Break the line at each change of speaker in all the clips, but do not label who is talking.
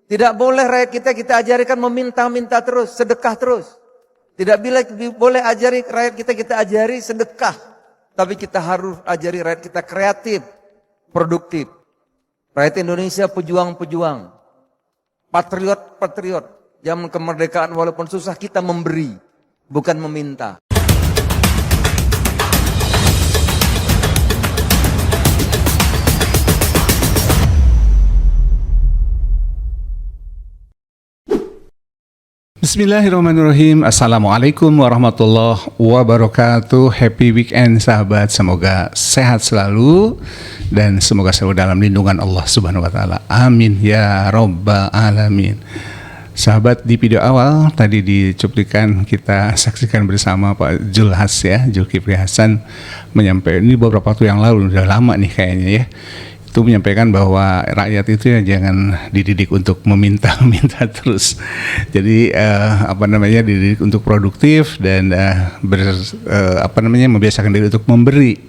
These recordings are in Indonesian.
Tidak boleh rakyat kita ajarikan meminta-minta terus, sedekah terus. Tidak boleh ajari rakyat kita ajari sedekah. Tapi kita harus ajari rakyat kita kreatif, produktif. Rakyat Indonesia pejuang-pejuang, patriot-patriot. Zaman kemerdekaan walaupun susah kita memberi, bukan meminta.
Bismillahirrahmanirrahim. Assalamualaikum warahmatullahi wabarakatuh. Happy weekend sahabat. Semoga sehat selalu dan semoga selalu dalam lindungan Allah Subhanahu wa taala. Amin ya rabbal alamin. Sahabat, di video awal tadi di cuplikan kita saksikan bersama Pak Julhas ya, Zulkifli Hasan menyampaikan ini beberapa waktu yang lalu, udah lama nih kayaknya ya. Itu menyampaikan bahwa rakyat itu ya jangan dididik untuk meminta-minta terus. Jadi dididik untuk produktif dan membiasakan diri untuk memberi.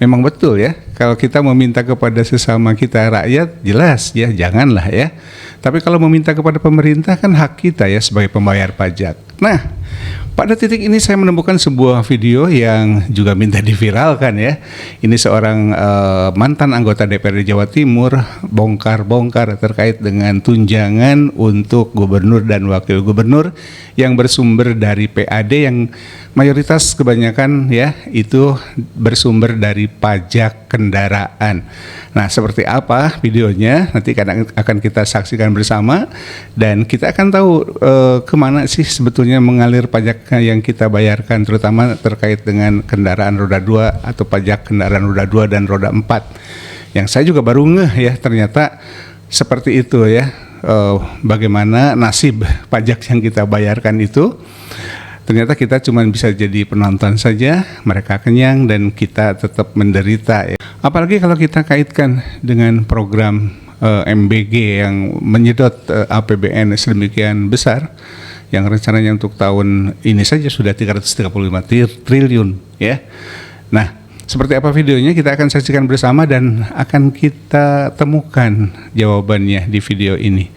Memang betul ya, kalau kita meminta kepada sesama kita rakyat, jelas ya janganlah ya. Tapi kalau meminta kepada pemerintah kan hak kita ya sebagai pembayar pajak. Nah, pada titik ini saya menemukan sebuah video yang juga minta diviralkan ya. Ini seorang mantan anggota DPRD Jawa Timur bongkar-bongkar terkait dengan tunjangan untuk gubernur dan wakil gubernur yang bersumber dari PAD yang mayoritas kebanyakan ya itu bersumber dari pajak kendaraan. Nah, seperti apa videonya nanti akan kita saksikan bersama dan kita akan tahu kemana sih sebetulnya mengalir pajak yang kita bayarkan, terutama terkait dengan kendaraan roda 2 atau pajak kendaraan roda 2 dan roda 4. Yang saya juga baru ngeh ya, ternyata seperti itu ya, bagaimana nasib pajak yang kita bayarkan itu. Ternyata kita cuma bisa jadi penonton saja, mereka kenyang dan kita tetap menderita ya. Apalagi kalau kita kaitkan dengan program MBG yang menyedot APBN sedemikian besar, yang rencananya untuk tahun ini saja sudah 335 triliun ya. Nah, seperti apa videonya kita akan saksikan bersama dan akan kita temukan jawabannya di video ini.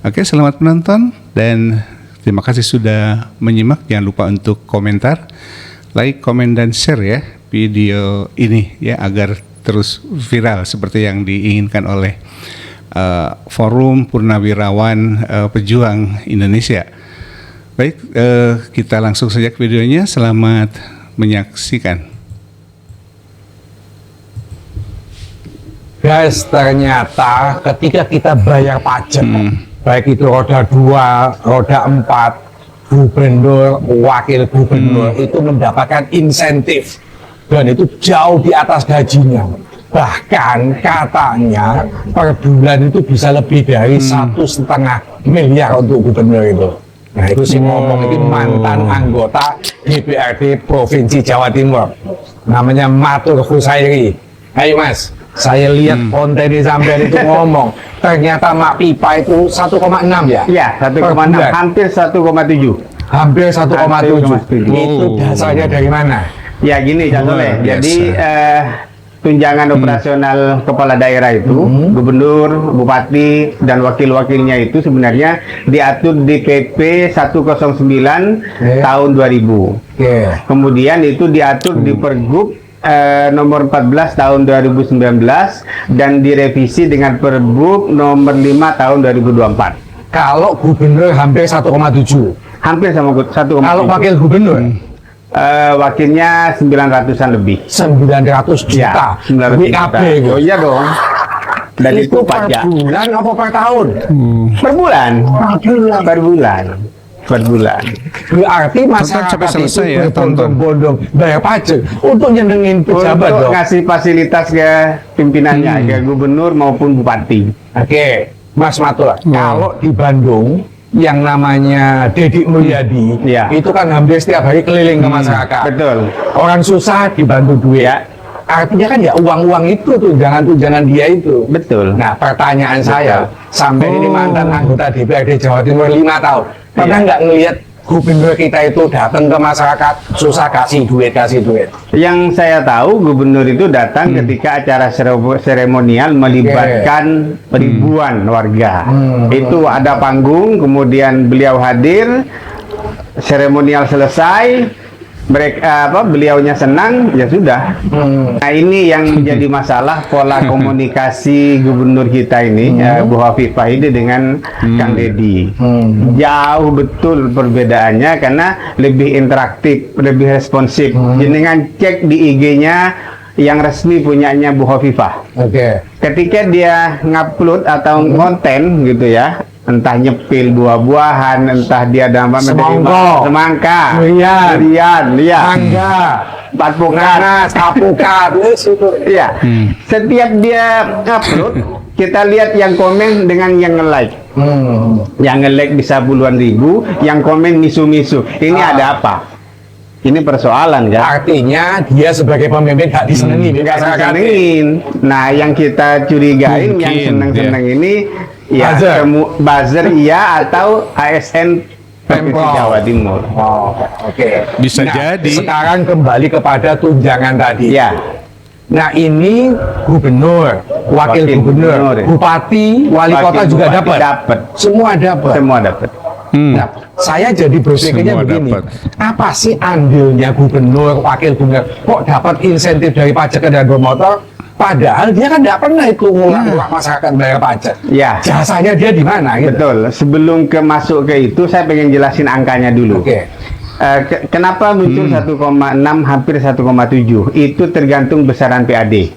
Oke, selamat menonton dan terima kasih sudah menyimak. Jangan lupa untuk komentar, like, komen dan share ya video ini ya agar terus viral seperti yang diinginkan oleh Forum Purnawirawan Pejuang Indonesia. Baik, kita langsung saja ke videonya. Selamat menyaksikan.
Guys, ternyata ketika kita bayar pajak, baik itu roda 2, roda 4, gubernur, wakil gubernur itu mendapatkan insentif dan itu jauh di atas gajinya. Bahkan katanya per bulan itu bisa lebih dari 1,5 miliar untuk gubernur itu. Nah, itu sih ngomong ini mantan anggota DPRD Provinsi Jawa Timur, namanya Matur Husairi. Ayo Mas, saya lihat konten di sampean itu ngomong, ternyata mak pipa itu 1,6 ya? Iya, 1,6, hampir 1,7. Hampir 1,7. Itu dasarnya dari mana?
Ya gini contohnya, jadi tunjangan operasional kepala daerah itu, gubernur, bupati, dan wakil-wakilnya itu sebenarnya diatur di PP 109 tahun 2000. Kemudian itu diatur di Pergub nomor 14 tahun 2019 dan direvisi dengan Pergub nomor 5 tahun 2024.
Kalau gubernur hampir 1,7.
Hampir sama 1,7.
Kalau wakil gubernur?
Wakilnya 900-an lebih.
900 juta.
Ya, 900 juta. Oh iya dong. Dan itu
per
pajak.
bulan apa per tahun?
Per bulan. Per bulan. Per bulan.
Berarti masyarakat itu
ya,
berbondong-bondong bayar pajak untuk nyenengin pejabat
untuk
dong.
ngasih fasilitas ke pimpinannya, ke gubernur maupun bupati.
Oke, Mas Matur, kalau di Bandung yang namanya Deddy Mulyadi, itu kan hampir setiap hari keliling ke masyarakat.
Betul.
Orang susah dibantu duit.
Ya.
Artinya kan ya uang-uang itu tunjangan-tunjangan dia itu.
Betul.
Nah, pertanyaan saya, sampai ini mantan anggota DPRD Jawa Timur 5 tahun. Pernah nggak ngelihat gubernur kita itu datang ke masyarakat susah kasih duit.
Yang saya tahu gubernur itu datang ketika acara seremonial melibatkan ribuan warga. Itu ada panggung, kemudian beliau hadir, seremonial selesai, beliaunya senang, ya sudah. Nah ini yang menjadi masalah pola komunikasi gubernur kita ini, Bu Hovifah ini dengan Kang Deddy. Jauh betul perbedaannya karena lebih interaktif, lebih responsif. Jenengan cek di IG-nya yang resmi punyanya Bu Hovifah. Ketika dia ngupload atau konten gitu ya, entah nyepil buah-buahan, entah dia dapat semangka, durian, ya,
mangga,
alpukat, ya. Setiap dia upload, kita lihat yang komen dengan yang nge-like. Yang nge-like bisa puluhan ribu, yang komen misu-misu. Ini ada apa? Ini persoalan kan?
Artinya dia sebagai pemimpin gak disenangi,
nggak disenengin. Nah, yang kita curigain, yang seneng-seneng ini ya buzzer iya atau ASN Provinsi Jawa Timur.
Bisa jadi.
Sekarang kembali kepada tunjangan tadi.
Ya.
Nah ini gubernur, wakil gubernur, bupati, wali kota juga dapat. Semua dapat. Nah, saya jadi berpikirnya begini, apa sih andilnya gubernur, wakil gubernur, kok dapat insentif dari pajak kendaraan bermotor? Padahal dia kan tidak pernah itu ngulak masyarakat bayar pajak. Ya. Jasanya dia di mana? Gitu.
Betul. Sebelum masuk ke itu, saya pengen jelasin angkanya dulu. Kenapa muncul 1,6 hampir 1,7? Itu tergantung besaran PAD.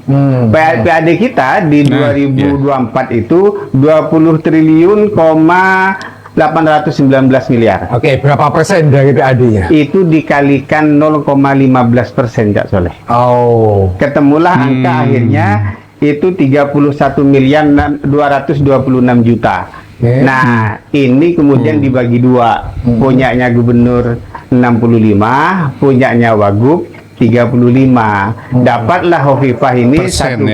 PAD kita di 2024 itu 20 triliun, 819 miliar.
Berapa persen dari PAD-nya?
Itu dikalikan 0,15%, Cak Soleh. Ketemulah angka akhirnya itu 31 miliar 226 juta. Nah, ini kemudian dibagi dua. Punyanya gubernur 65, punyanya Wagub 35. Dapatlah Hovifah ini 1,6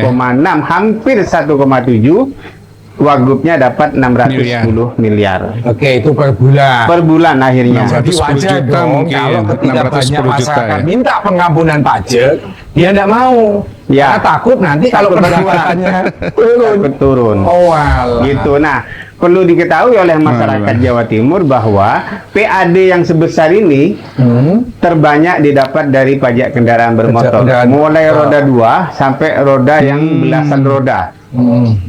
hampir 1,7. Wagubnya dapat 610 miliar.
Itu per bulan.
Per bulan akhirnya.
Jadi wajar dong kalau ketika banyak masyarakat minta pengampunan pajak, dia tidak mau. Karena takut nanti kalau pendapatannya
turun. Gitu. Nah, perlu diketahui oleh masyarakat Jawa Timur bahwa PAD yang sebesar ini terbanyak didapat dari pajak kendaraan bermotor. Mulai roda 2 sampai roda yang belasan roda.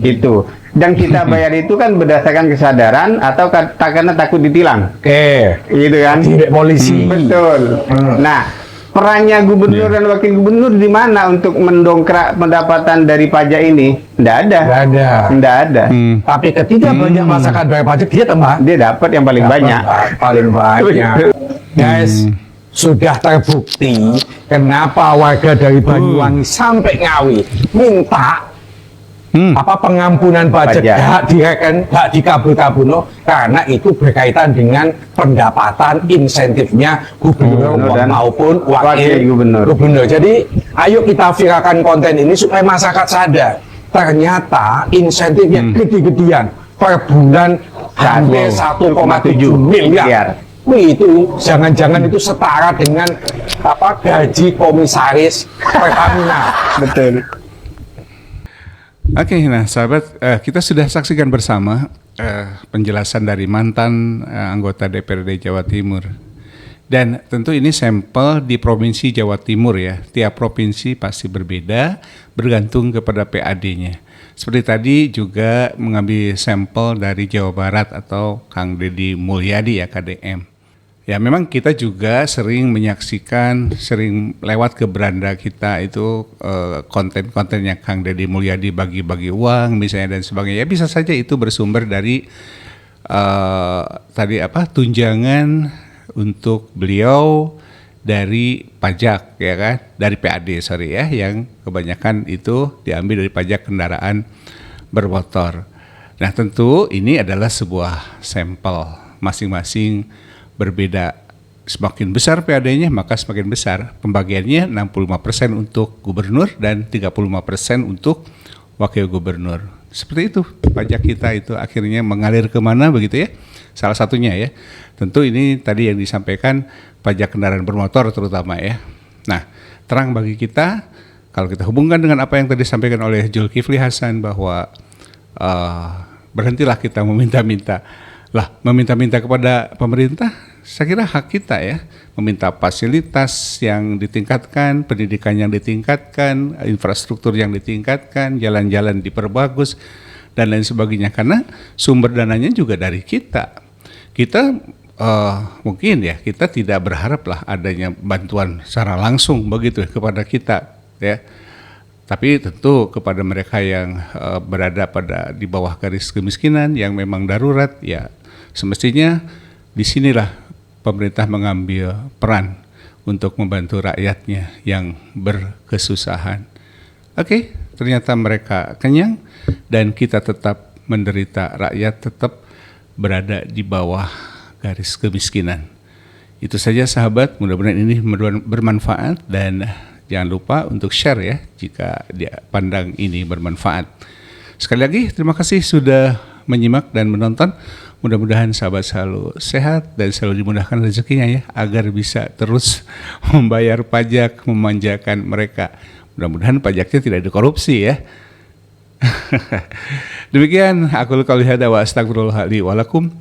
Itu. Dan kita bayar itu kan berdasarkan kesadaran atau karena takut ditilang. Gitu kan?
Tidak polisi.
Betul. Nah, perannya gubernur dan wakil gubernur di mana untuk mendongkrak pendapatan dari pajak ini? Tidak ada.
Tapi ketika banyak masyarakat bayar pajak, dia dapat yang paling banyak. Guys, sudah terbukti kenapa warga dari Banyuwangi sampai Ngawi minta pengampunan pajak hak dikabul-kabul karena itu berkaitan dengan pendapatan insentifnya gubernur maupun wakil gubernur. Jadi ayo kita viralkan konten ini supaya masyarakat sadar ternyata insentifnya gede-gedean per bulan hampir 1,7 miliar. Itu jangan-jangan itu setara dengan gaji komisaris Pertamina.
Betul.
Oke, nah sahabat, kita sudah saksikan bersama penjelasan dari mantan anggota DPRD Jawa Timur. Dan tentu ini sampel di Provinsi Jawa Timur ya. Tiap provinsi pasti berbeda, bergantung kepada PAD-nya. Seperti tadi juga mengambil sampel dari Jawa Barat atau Kang Deddy Mulyadi ya, KDM. Ya memang kita juga sering menyaksikan, sering lewat ke beranda kita itu konten-kontennya Kang Deddy Mulyadi bagi-bagi uang misalnya dan sebagainya. Ya bisa saja itu bersumber dari tunjangan untuk beliau dari pajak ya kan, dari PAD yang kebanyakan itu diambil dari pajak kendaraan bermotor. Nah tentu ini adalah sebuah sampel masing-masing berbeda. Semakin besar PAD-nya maka semakin besar pembagiannya 65% untuk gubernur dan 35% untuk wakil gubernur. Seperti itu pajak kita itu akhirnya mengalir kemana begitu ya. salah satunya ya. Tentu ini tadi yang disampaikan pajak kendaraan bermotor terutama ya. Nah, terang bagi kita kalau kita hubungkan dengan apa yang tadi disampaikan oleh Zulkifli Hasan bahwa berhentilah kita meminta-minta. Lah, meminta-minta kepada pemerintah, saya kira hak kita ya, meminta fasilitas yang ditingkatkan, pendidikan yang ditingkatkan, infrastruktur yang ditingkatkan, jalan-jalan diperbagus, dan lain sebagainya. Karena sumber dananya juga dari kita. Kita mungkin ya, kita tidak berharap lah adanya bantuan secara langsung begitu kepada kita ya. Tapi tentu kepada mereka yang berada di bawah garis kemiskinan yang memang darurat ya, semestinya disinilah pemerintah mengambil peran untuk membantu rakyatnya yang berkesusahan. Oke, ternyata mereka kenyang dan kita tetap menderita, rakyat tetap berada di bawah garis kemiskinan. Itu saja sahabat, mudah-mudahan ini bermanfaat dan jangan lupa untuk share ya jika dia pandang ini bermanfaat. Sekali lagi terima kasih sudah menyimak dan menonton. Mudah-mudahan sahabat selalu sehat dan selalu dimudahkan rezekinya ya, agar bisa terus membayar pajak, memanjakan mereka. Mudah-mudahan pajaknya tidak dikorupsi ya. Demikian aku qouli hadza wa astagfirullah li wa lakum.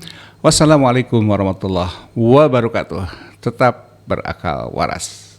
Wassalamualaikum warahmatullahi wabarakatuh. Tetap berakal waras.